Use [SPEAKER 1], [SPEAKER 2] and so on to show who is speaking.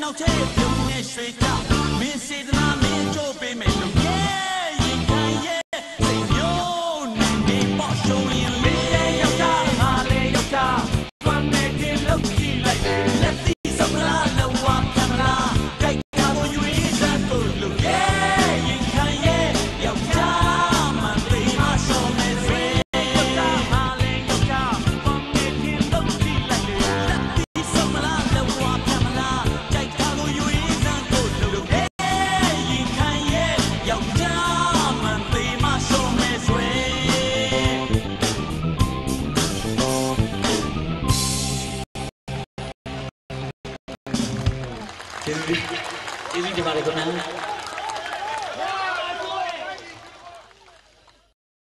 [SPEAKER 1] နောက်ထဲပြုံးနေရွှေကြောက်မင်းစေတနာမင်းကြိုးပေးမယ်လို့ရင်ခံရဲ့စိတ်မျိုးနဲ့နေပေါ့ရှုံးရင်လေရောက်တာငါလေရောက်တာတွမ်းနေကလောက်ကြည့်လိုက်လက်သီးစမလားလောဝကမလားကြိုက်တာကိုယူရင်းစမ်းလို့လို့ရင်ခံရဲ့ရောက်တာမှန်သေးမှရှုံးနေစေရောက်တာငါလေရောက်တာတွမ်းနေကလောက်ကြည့်လိုက်လက်သီးစမလားလောဝကမလားကြိုက်တာကိုယူရင်းစမ်းလို့လို့ရင်ခံရဲ့ရောက်တာမှန်သေးမှရှုံးနေစေကျေးဇူးတင်ပါတယ်ခင်ဗျာ